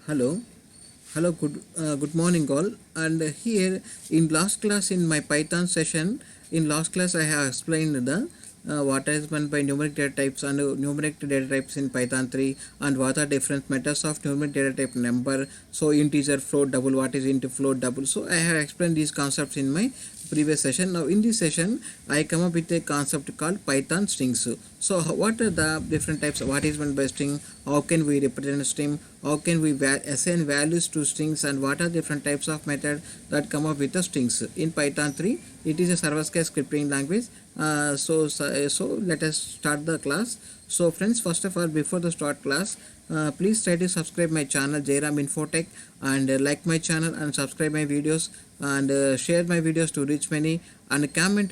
Hello, good morning, all. And here in last class in my Python session, in last class I have explained the what is meant by numeric data types and numeric data types in Python 3 and what are different methods of numeric data type number. So integer, float, double, what is into float, double. So I have explained these concepts in my previous session. Now in this session I come up with a concept called Python strings. So what are the different types? What is meant by string? How can we represent a string? How can we assign values to strings, and what are different types of method that come up with the strings in Python 3? It is a server-side scripting language. So let us start the class. So friends, first of all, before the start class, please try to subscribe my channel Jairam Infotech, and like my channel and subscribe my videos, and share my videos to reach many, and comment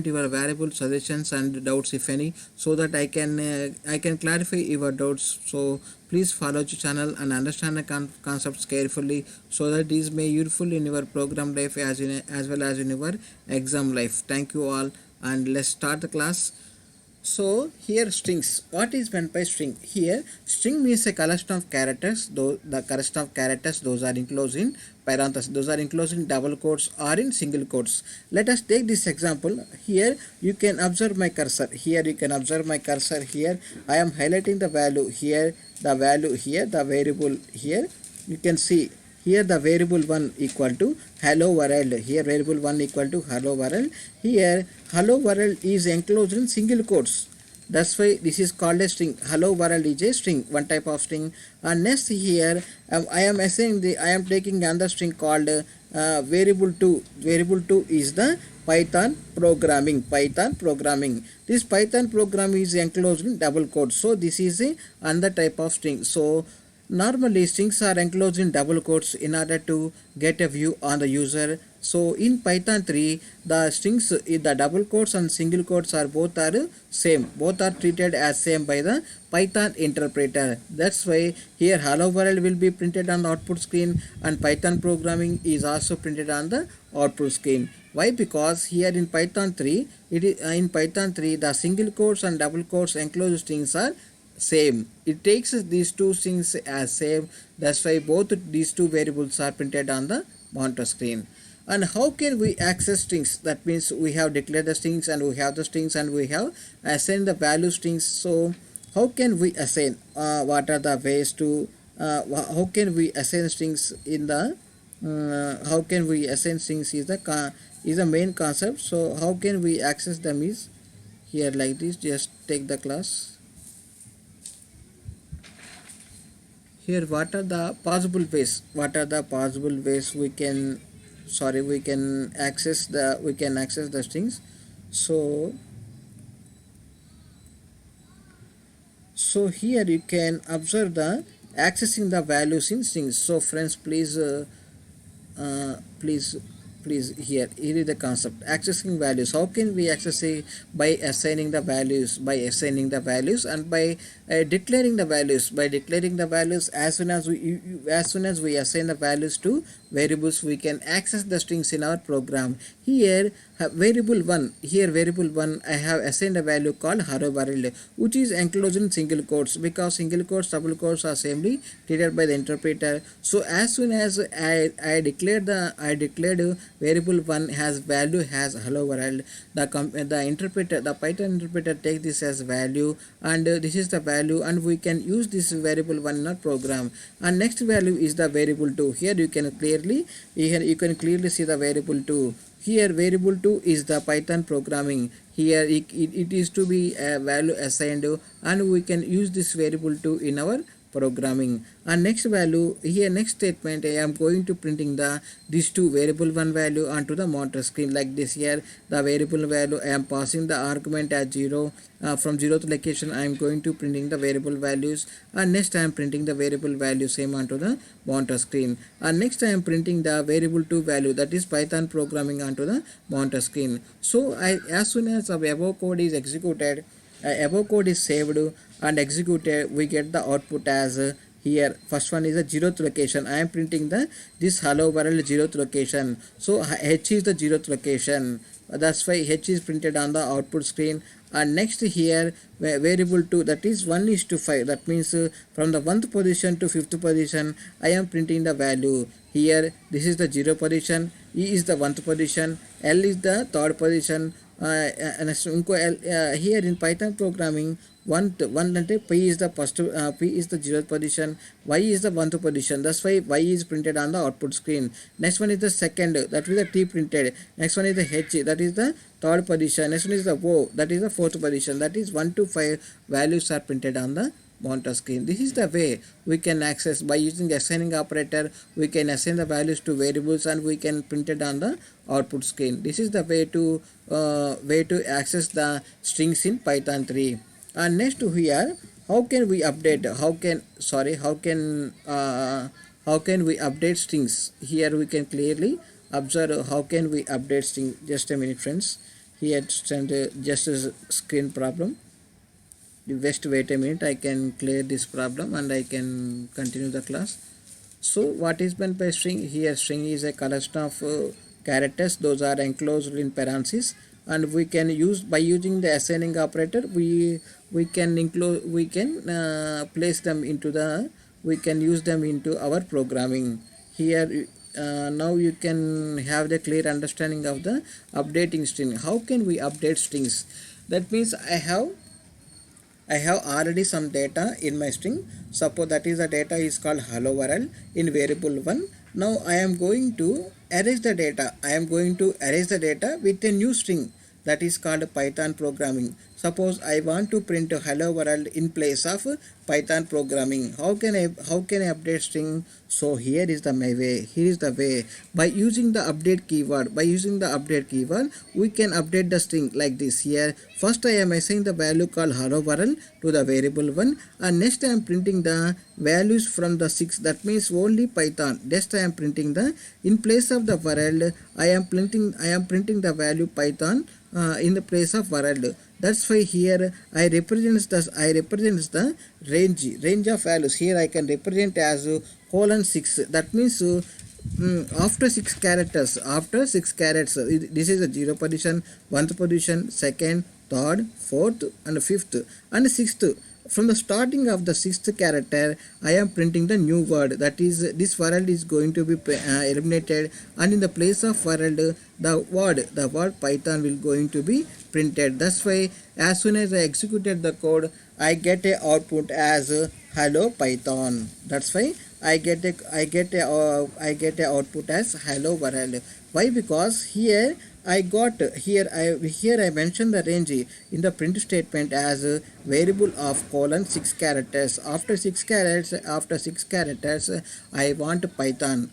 your valuable suggestions and doubts if any, so that I can clarify your doubts. So please follow the channel and understand the concepts carefully, so that these may useful in your program life as well as in your exam life. Thank you all, and let's start the class. So here strings. What is meant by string? Here string means a collection of characters. Though the collection of characters, those are enclosed in parentheses. Those are enclosed in double quotes or in single quotes. Let us take this example. Here you can observe my cursor. Here you can observe my cursor. Here I am highlighting the value. Here the value. Here the variable. Here you can see. Here the variable 1 equal to hello world. Here variable 1 equal to hello world. Here hello world is enclosed in single quotes. That's why this is called a string. Hello world is a string, one type of string. And next here I am taking another string called variable 2. Variable 2 is the Python programming. Python programming. This Python program is enclosed in double quotes. So this is another type of string. So normally strings are enclosed in double quotes in order to get a view on the user. So in Python 3, the strings, the double quotes and single quotes are both same. Both are treated as same by the Python interpreter. That's why here hello world will be printed on the output screen, and Python programming is also printed on the output screen. Why? Because here in Python 3, in Python 3 the single quotes and double quotes enclosed strings are same. It takes these two strings as same. That's why both these two variables are printed on the monitor screen. And how can we access strings? That means we have declared the strings, and we have the strings, and we have assigned the value strings. So how can we assign? What are the ways to how can we assign strings in the how can we assign strings is the main concept. So how can we access them is here like this. Just take the class. Here what are the possible ways? What are the possible ways we can access the strings? So here you can observe the accessing the values in strings. So friends, please please here is the concept accessing values. How can we access it? By assigning the values, and by declaring the values. By declaring the values, as soon as we assign the values to variables, we can access the strings in our program. Here variable 1, I have assigned a value called hello world, which is enclosed in single quotes, because single quotes, double quotes are samely treated by the interpreter. So as soon as I declared variable 1 has value has hello world, the Python interpreter take this as value, and this is the value, and we can use this variable 1 in our program. And next value is the variable 2. Here you can clearly see the variable 2. Here variable 2 is the Python programming. Here it is to be a value assigned, and we can use this variable 2 in our programming. And next value here, next statement, I am going to printing these two variable 1 value onto the monitor screen like this. Here the variable value I am passing the argument as 0. From 0th location I am going to printing the variable values, and next I am printing the variable value same onto the monitor screen, and next I am printing the variable 2 value, that is Python programming, onto the monitor screen. So as soon as the above code is executed, above code is saved and executed, we get the output as here. First one is the 0th location. I am printing this hello world 0th location. So H is the 0th location. That's why H is printed on the output screen, and next here variable 2, that is 1:5. That means from the 1st position to 5th position I am printing the value. Here this is the 0 position, E is the 1st position, L is the 3rd position. And here in Python programming, one P is the first, P is the 0th position, Y is the 1st position. That's why Y is printed on the output screen. Next one is the second, that is the T printed. Next one is the H, that is the 3rd position. Next one is the O, that is the 4th position. That is 1 to 5 values are printed on the monitor screen. This is the way we can access by using the assigning operator. We can assign the values to variables and we can print it on the output screen. This is the way to access the strings in Python 3. And next here, how can we update? How can we update strings? Here we can clearly observe how can we update string. Just a minute, friends. Here just a screen problem. Just wait a minute, I can clear this problem and I can continue the class. So what is meant by string? Here string is a collection of characters, those are enclosed in parentheses, and we can use by using the assigning operator we can place them into the, we can use them into our programming. Here now you can have the clear understanding of the updating string. How can we update strings? That means I have already some data in my string. Suppose that is the data is called hello world in variable 1. Now I am going to erase the data. I am going to erase the data with a new string, that is called Python programming. Suppose I want to print hello world in place of Python programming. How can I update string? So here is the way. Here is the way. By using the update keyword, we can update the string like this. Here first I am assigning the value called hello world to the variable 1, and next I am printing the values from the 6. That means only Python. Next I am printing the, in place of the world I am printing the value Python in the place of world. That's why here I represents the range of values. Here I can represent as :6. That means after 6 characters, this is a 0 position, 1st position, 2nd, 3rd, 4th and 5th and 6th. From the starting of the 6th character I am printing the new word, that is this world is going to be eliminated, and in the place of world the word Python will going to be printed. That's why as soon as I executed the code I get a output as hello Python. That's why I get a output as hello world. Why? Because here I mentioned the range in the print statement as a variable of :6 characters. After 6 characters I want Python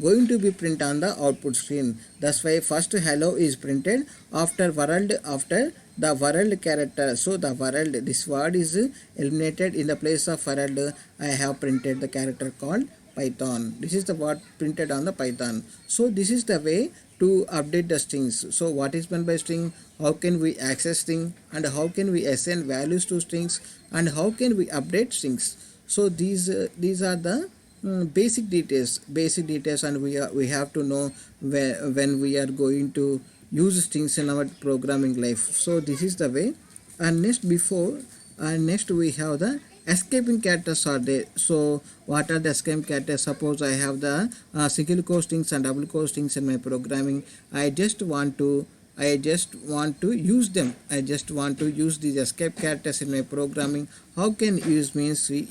going to be print on the output screen. That's why first hello is printed after the world character. So the world, this word is eliminated. In the place of world I have printed the character called Python. This is the word printed on the Python. So this is the way to update the strings. So what is meant by string? How can we access string, and how can we assign values to strings, and how can we update strings? So these are the basic details, and we have to know when we are going to use strings in our programming life. So this is the way. And next we have the escaping characters are there. So what are the escaping characters? Suppose I have the single quote strings and double quote strings in my programming. I just want to use them. I just want to use these escape characters in my programming. How can use means here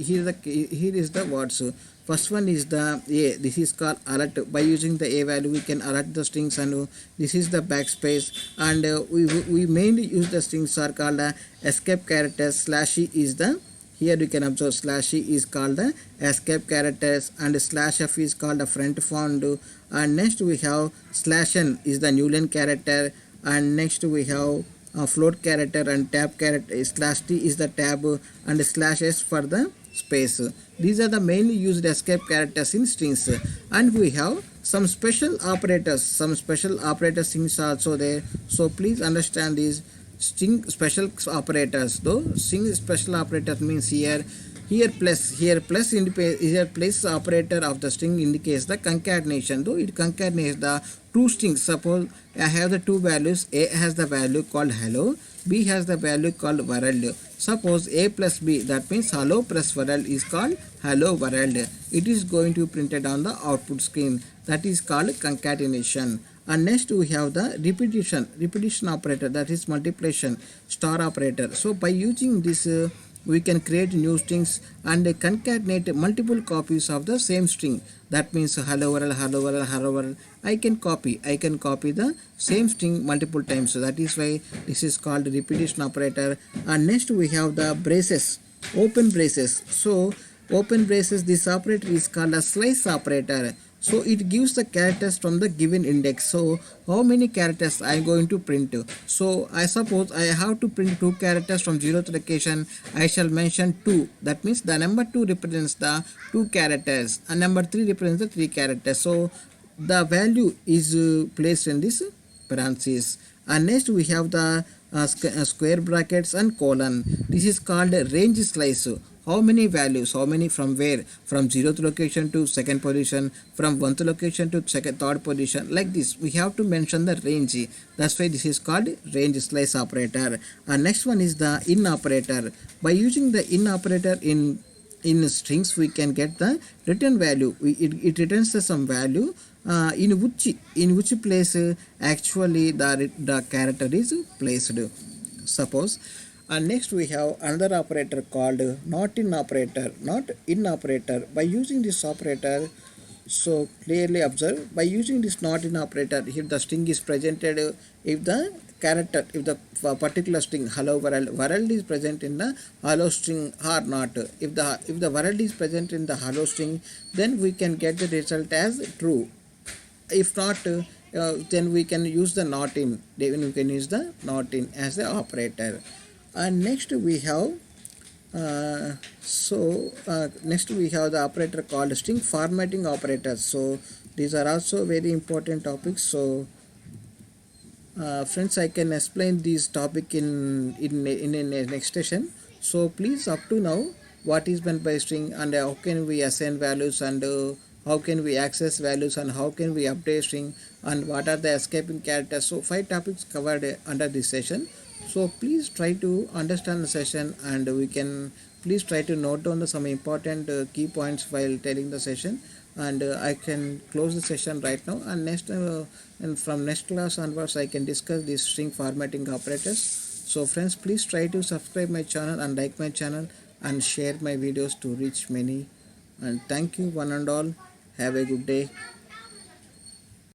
is the words. First one is the A. This is called alert. By using the A value we can alert the strings, and this is the backspace, and we mainly use the strings are called escape characters. /E is the, here you can observe /E is called the escape characters, and /F is called the front font, and next we have /N is the newline character, and next we have float character and tab character. /T is the tab, and /S for the space. These are the mainly used escape characters in strings, and we have some special operators. Strings are also there. So please understand these string special operators. Though string special operator means here plus operator of the string indicates the concatenation. Though it concatenates the two strings. Suppose I have the two values. A has the value called hello, B has the value called world. Suppose A plus B, that means hello plus world is called hello world. It is going to be printed on the output screen. That is called concatenation. And next we have the repetition operator, that is multiplication star operator. So by using this we can create new strings and concatenate multiple copies of the same string. That means hello world, hello world, hello world. I can copy the same string multiple times. So that is why this is called repetition operator. And next we have the braces, open braces. So open braces, this operator is called a slice operator. So it gives the characters from the given index. So how many characters I am going to print? So I suppose I have to print 2 characters from 0th location. I shall mention 2. That means the number 2 represents the 2 characters and number 3 represents the 3 characters. So the value is placed in this parenthesis. And next we have the square brackets and colon. This is called range slice. How many values, how many from where? From 0th location to 2nd position, from 1th location to 3rd position, like this. We have to mention the range. That's why this is called range slice operator. And next one is the in operator. By using the in operator in strings, we can get the return value. It returns some value in which place actually the character is placed. Suppose. And next we have another operator called not in operator. By using this operator, so clearly observe, by using this not in operator, if the string is presented, if the particular string hello world is present in the hello string or not, if the world is present in the hello string, then we can get the result as true. If not, then we can use the not in. Then we can use the not in as the operator. And next we have next we have the operator called string formatting operators. So these are also very important topics. So friends, I can explain this topic in next session. So please, up to now, what is meant by string and how can we assign values and how can we access values and how can we update string and what are the escaping characters. So 5 topics covered under this session. So please try to understand the session and we can please try to note down some important key points while telling the session, and I can close the session right now, and next and from next class onwards I can discuss these string formatting operators. So friends, please try to subscribe my channel and like my channel and share my videos to reach many, and thank you one and all. Have a good day.